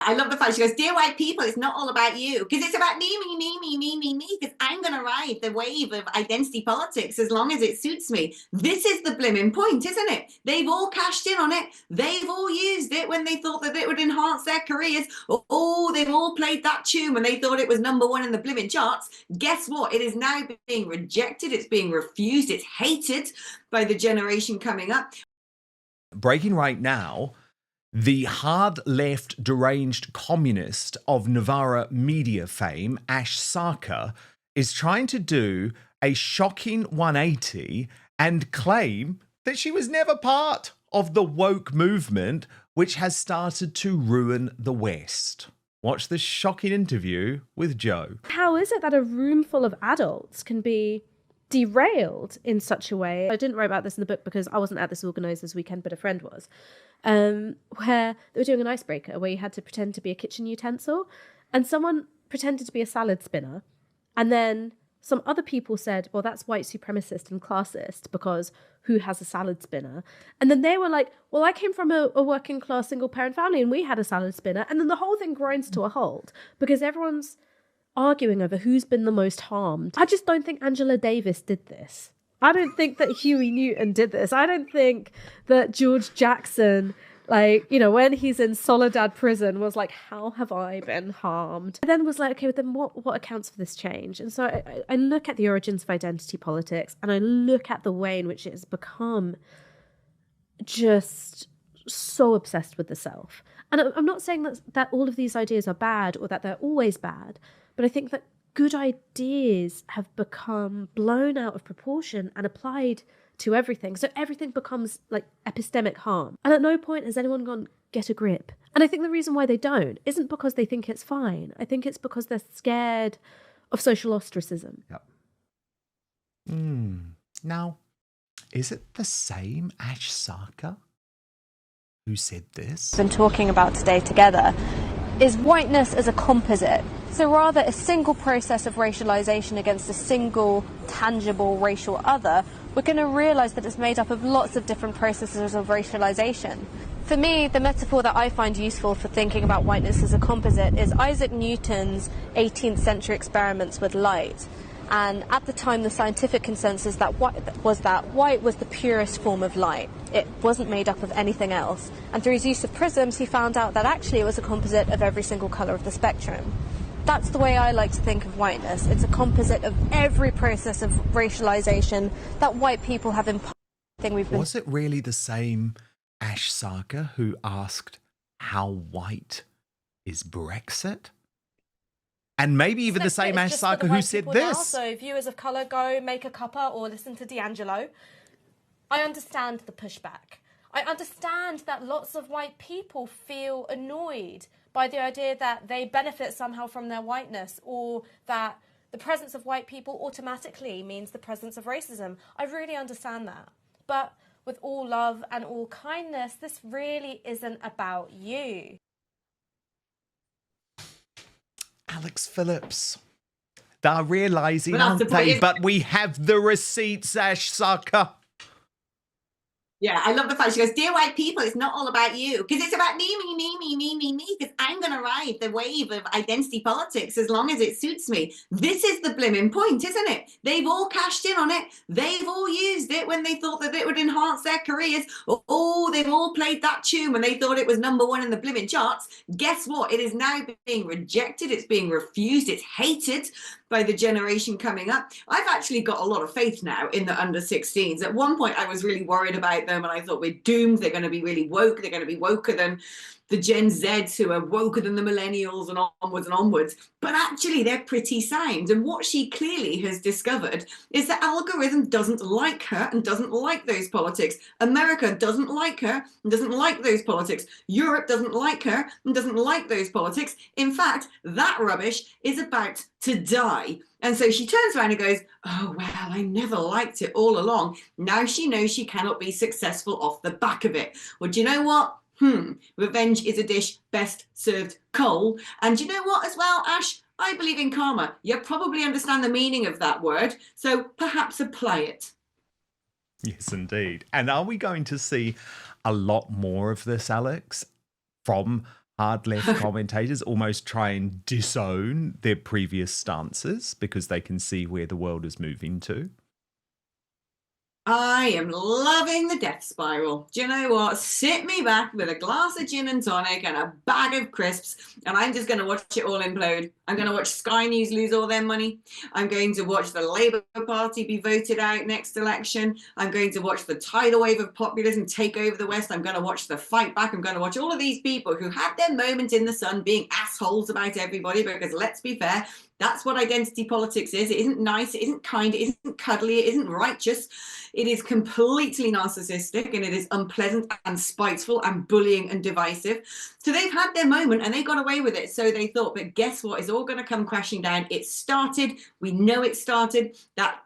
I love the fact she goes, "Dear white people, it's not all about you, because it's about me, because I'm going to ride the wave of identity politics as long as it suits me." This is the blimmin' point, isn't it? They've all cashed in on it. They've all used it when they thought that it would enhance their careers. Oh, they've all played that tune when they thought it was #1 in the blimmin' charts. Guess what? It is now being rejected. It's being refused. It's hated by the generation coming up. Breaking right now, the hard-left deranged communist of Novara media fame, Ash Sarkar, is trying to do a shocking 180 and claim that she was never part of the woke movement, which has started to ruin the West. Watch this shocking interview with Joe. How is it that a room full of adults can be derailed in such a way? I didn't write about this in the book because I wasn't at this organisers weekend, but a friend was, where they were doing an icebreaker where you had to pretend to be a kitchen utensil, and someone pretended to be a salad spinner, and then some other people said, well, that's white supremacist and classist because who has a salad spinner? And then they were like, well, I came from a working class single parent family and we had a salad spinner. And then the whole thing grinds to a halt because everyone's arguing over who's been the most harmed. I just don't think Angela Davis did this. I don't think that Huey Newton did this. I don't think that George Jackson, when he's in Soledad prison, was like, how have I been harmed? And then was like, okay, but then what accounts for this change? And so I look at the origins of identity politics and I look at the way in which it has become just so obsessed with the self. And I'm not saying that all of these ideas are bad or that they're always bad, but I think that good ideas have become blown out of proportion and applied to everything. So everything becomes like epistemic harm. And at no point has anyone gone, get a grip. And I think the reason why they don't isn't because they think it's fine. I think it's because they're scared of social ostracism. Yep. Now, is it the same Ash Sarkar who said this? Been talking about today together is whiteness as a composite. So rather a single process of racialization against a single tangible racial other, we're going to realize that it's made up of lots of different processes of racialization. For me, the metaphor that I find useful for thinking about whiteness as a composite is Isaac Newton's 18th century experiments with light. And at the time, the scientific consensus that white was the purest form of light. It wasn't made up of anything else. And through his use of prisms, he found out that actually it was a composite of every single color of the spectrum. That's the way I like to think of whiteness. It's a composite of every process of racialization that white people have imposed. Was it really the same Ash Sarkar who asked, how white is Brexit? And maybe even the same Ash Sarkar who said this. Now, so viewers of colour, go make a cuppa or listen to D'Angelo. I understand the pushback. I understand that lots of white people feel annoyed by the idea that they benefit somehow from their whiteness, or that the presence of white people automatically means the presence of racism. I really understand that. But with all love and all kindness, this really isn't about you. Alex Phillips. They're realising, aren't they? But we have the receipts, Ash Sarkar. Yeah, I love the fact she goes, "Dear white people, it's not all about you, because it's about me, because I'm going to ride the wave of identity politics as long as it suits me." This is the blimmin' point, isn't it? They've all cashed in on it. They've all used it when they thought that it would enhance their careers. Oh, they've all played that tune when they thought it was #1 in the blimmin' charts. Guess what? It is now being rejected. It's being refused. It's hated by the generation coming up. I've actually got a lot of faith now in the under 16s. At one point, I was really worried about them, and I thought, we're doomed. They're going to be really woke. They're going to be woker than the Gen Zs, who are woker than the millennials, and onwards and onwards. But actually, they're pretty sound. And what she clearly has discovered is that algorithm doesn't like her and doesn't like those politics. America doesn't like her and doesn't like those politics. Europe doesn't like her and doesn't like those politics. In fact, that rubbish is about to die. And so she turns around and goes, "Oh, well, I never liked it all along." Now she knows she cannot be successful off the back of it. Well, do you know what? Revenge is a dish best served cold. And you know what as well, Ash? I believe in karma. You probably understand the meaning of that word, so perhaps apply it. Yes, indeed. And are we going to see a lot more of this, Alex, from hard left commentators almost try and disown their previous stances because they can see where the world is moving to? I am loving the death spiral. Do you know what? Sit me back with a glass of gin and tonic and a bag of crisps, and I'm just going to watch it all implode. I'm going to watch Sky News lose all their money. I'm going to watch the Labour Party be voted out next election. I'm going to watch the tidal wave of populism take over the West. I'm going to watch the fight back. I'm going to watch all of these people who had their moment in the sun being assholes about everybody, because let's be fair, that's what identity politics is. It isn't nice, it isn't kind, it isn't cuddly, it isn't righteous. It is completely narcissistic, and it is unpleasant and spiteful and bullying and divisive. So they've had their moment and they got away with it. So they thought, but guess what? It's all going to come crashing down. It started. We know it started. That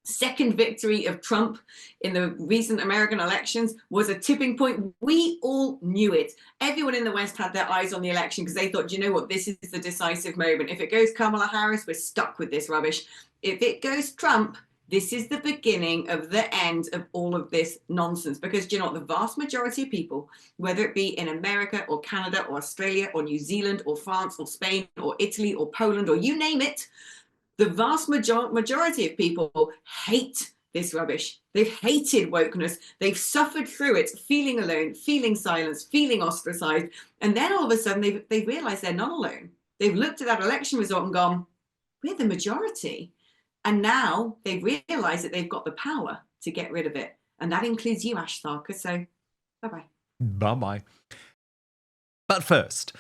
second victory of Trump in the recent American elections was a tipping point. We all knew it. Everyone in the West had their eyes on the election because they thought, you know what, this is the decisive moment. If it goes Kamala Harris, we're stuck with this rubbish. If it goes Trump, this is the beginning of the end of all of this nonsense. Because, you know, the vast majority of people, whether it be in America or Canada or Australia or New Zealand or France or Spain or Italy or Poland or you name it, the vast majority of people hate this rubbish. They've hated wokeness. They've suffered through it, feeling alone, feeling silenced, feeling ostracized. And then all of a sudden they've realized they're not alone. They've looked at that election result and gone, we're the majority. And now they've realized that they've got the power to get rid of it. And that includes you, Ash Sarkar. So bye-bye. Bye-bye. But first,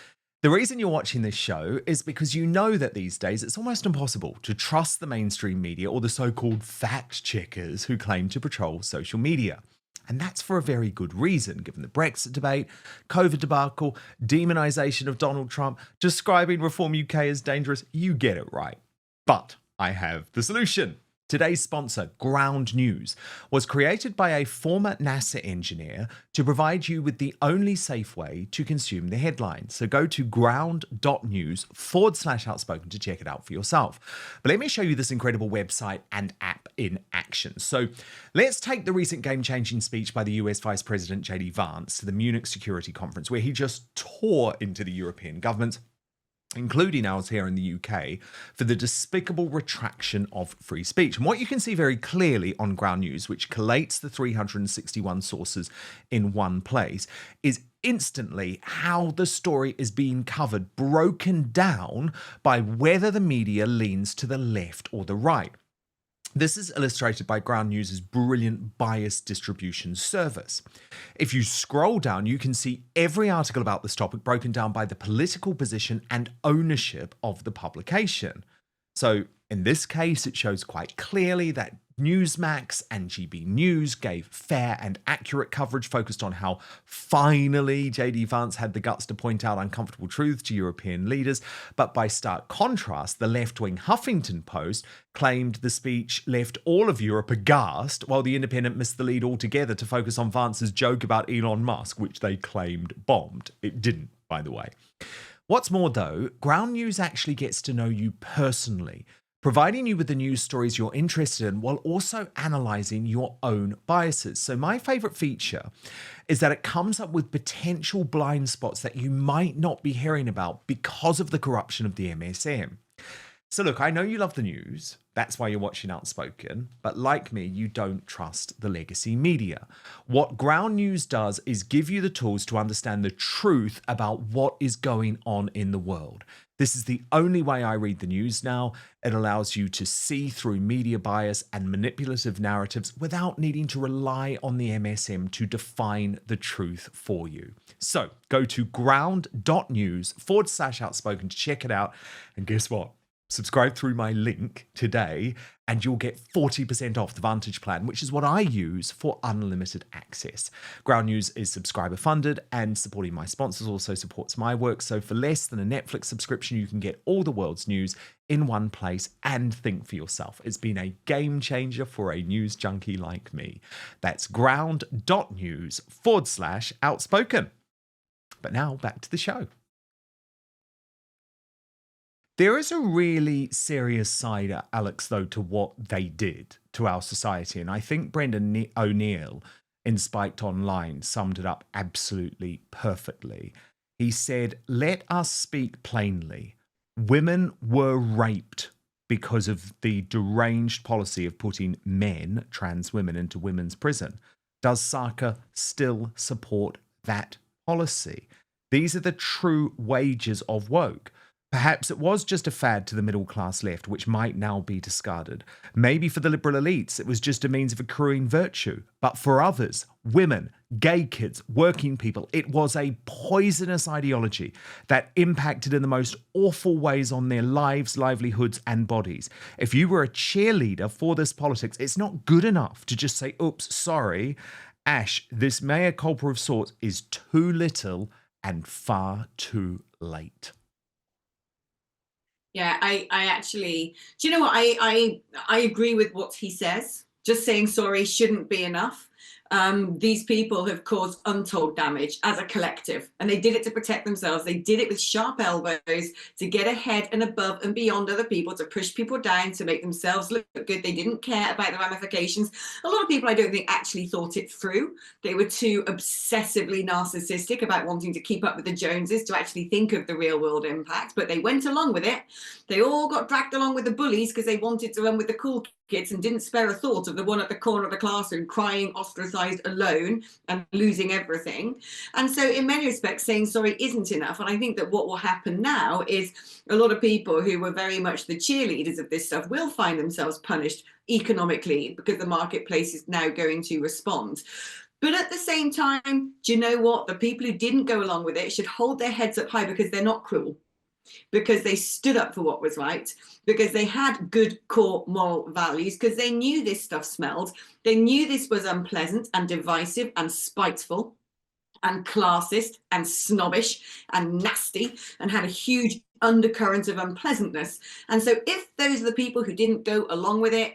the reason you're watching this show is because you know that these days it's almost impossible to trust the mainstream media or the so-called fact-checkers who claim to patrol social media. And that's for a very good reason, given the Brexit debate, COVID debacle, demonization of Donald Trump, describing Reform UK as dangerous. You get it right. But I have the solution. Today's sponsor, Ground News, was created by a former NASA engineer to provide you with the only safe way to consume the headlines. So go to ground.news/outspoken to check it out for yourself. But let me show you this incredible website and app in action. So let's take the recent game-changing speech by the US Vice President J.D. Vance to the Munich Security Conference, where he just tore into the European governments, including ours here in the UK, for the despicable retraction of free speech. And what you can see very clearly on Ground News, which collates the 361 sources in one place, is instantly how the story is being covered, broken down by whether the media leans to the left or the right. This is illustrated by Ground News' brilliant bias distribution service. If you scroll down, you can see every article about this topic broken down by the political position and ownership of the publication. So in this case, it shows quite clearly that Newsmax and GB News gave fair and accurate coverage focused on how finally JD Vance had the guts to point out uncomfortable truths to European leaders. But by stark contrast, the left-wing Huffington Post claimed the speech left all of Europe aghast, while The Independent missed the lead altogether to focus on Vance's joke about Elon Musk, which they claimed bombed. It didn't, by the way. What's more, though, Ground News actually gets to know you personally, providing you with the news stories you're interested in while also analysing your own biases. So my favourite feature is that it comes up with potential blind spots that you might not be hearing about because of the corruption of the MSM. So look, I know you love the news. That's why you're watching Outspoken. But like me, you don't trust the legacy media. What Ground News does is give you the tools to understand the truth about what is going on in the world. This is the only way I read the news now. It allows you to see through media bias and manipulative narratives without needing to rely on the MSM to define the truth for you. So go to ground.news/outspoken to check it out. And guess what? Subscribe through my link today and you'll get 40% off the Vantage plan, which is what I use for unlimited access. Ground News is subscriber funded and supporting my sponsors also supports my work. So for less than a Netflix subscription, you can get all the world's news in one place and think for yourself. It's been a game changer for a news junkie like me. That's ground.news/outspoken. But now back to the show. There is a really serious side, Alex, though, to what they did to our society. And I think Brendan O'Neill in Spiked Online summed it up absolutely perfectly. He said, "Let us speak plainly. Women were raped because of the deranged policy of putting men, trans women, into women's prison. Does Sarkar still support that policy?" These are the true wages of woke. Perhaps it was just a fad to the middle class left, which might now be discarded. Maybe for the liberal elites, it was just a means of accruing virtue. But for others, women, gay kids, working people, it was a poisonous ideology that impacted in the most awful ways on their lives, livelihoods, and bodies. If you were a cheerleader for this politics, it's not good enough to just say, "Oops, sorry." Ash, this mea culpa of sorts is too little and far too late. Yeah, I actually, do you know what? I agree with what he says. Just saying sorry shouldn't be enough. These people have caused untold damage as a collective, and they did it to protect themselves. They did it with sharp elbows to get ahead and above and beyond other people, to push people down, to make themselves look good. They didn't care about the ramifications. A lot of people, I don't think, actually thought it through. They were too obsessively narcissistic about wanting to keep up with the Joneses to actually think of the real world impact, but they went along with it. They all got dragged along with the bullies because they wanted to run with the cool kids and didn't spare a thought of the one at the corner of the classroom crying, ostracized, alone, and losing everything. And so in many respects, saying sorry isn't enough. And I think that what will happen now is a lot of people who were very much the cheerleaders of this stuff will find themselves punished economically because the marketplace is now going to respond. But at the same time, do you know what? The people who didn't go along with it should hold their heads up high, because they're not cruel, because they stood up for what was right, because they had good core moral values, because they knew this stuff smelled. They knew this was unpleasant and divisive and spiteful and classist and snobbish and nasty and had a huge undercurrent of unpleasantness. And so if those are the people who didn't go along with it,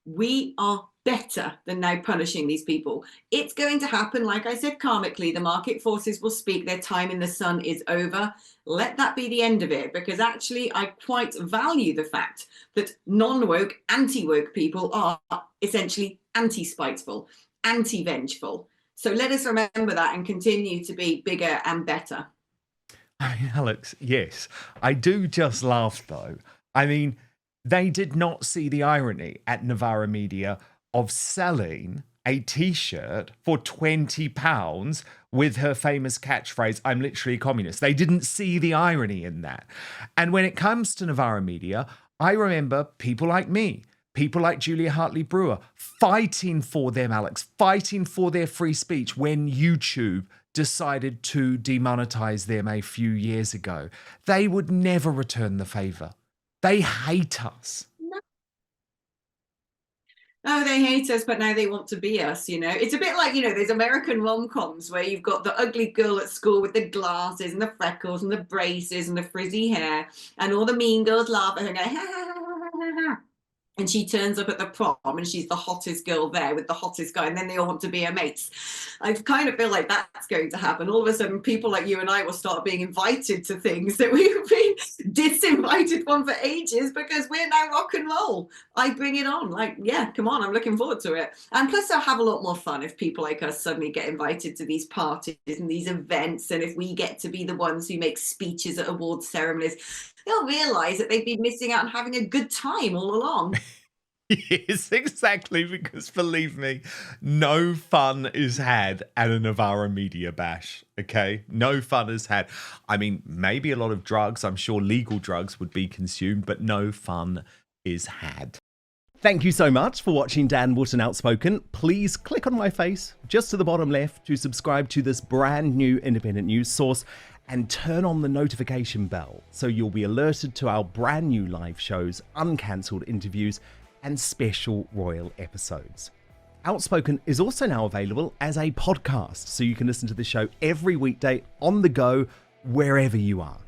we are better than now punishing these people. It's going to happen, like I said, karmically. The market forces will speak. Their time in the sun is over. Let that be the end of it, because actually I quite value the fact that non-woke, anti-woke people are essentially anti-spiteful, anti-vengeful. So let us remember that and continue to be bigger and better. I mean, Alex, yes. I do just laugh, though. I mean, they did not see the irony at Novara Media of selling a t-shirt for £20 with her famous catchphrase, "I'm literally a communist." They didn't see the irony in that. And when it comes to Novara Media, I remember people like me, people like Julia Hartley-Brewer, fighting for them, Alex, fighting for their free speech when YouTube decided to demonetize them a few years ago. They would never return the favor. They hate us. Oh, they hate us, but now they want to be us, you know? It's a bit like, you know, those American rom-coms where you've got the ugly girl at school with the glasses and the freckles and the braces and the frizzy hair, and all the mean girls laugh at her and go, ha, ha, ha, ha, ha, ha. And she turns up at the prom and she's the hottest girl there with the hottest guy, and then they all want to be her mates. I kind of feel like that's going to happen. All of a sudden, people like you and I will start being invited to things that we've been disinvited from for ages, because we're now rock and roll. I bring it on. Like, yeah, come on, I'm looking forward to it. And plus, I'll have a lot more fun if people like us suddenly get invited to these parties and these events, and if we get to be the ones who make speeches at awards ceremonies. They'll realise that they've been missing out on having a good time all along. Yes, exactly, because believe me, no fun is had at a Novara Media bash, okay? No fun is had. I mean, maybe a lot of drugs, I'm sure legal drugs would be consumed, but no fun is had. Thank you so much for watching Dan Wootton Outspoken. Please click on my face just to the bottom left to subscribe to this brand new independent news source, and turn on the notification bell so you'll be alerted to our brand new live shows, uncancelled interviews, and special royal episodes. Outspoken is also now available as a podcast, so you can listen to the show every weekday on the go, wherever you are.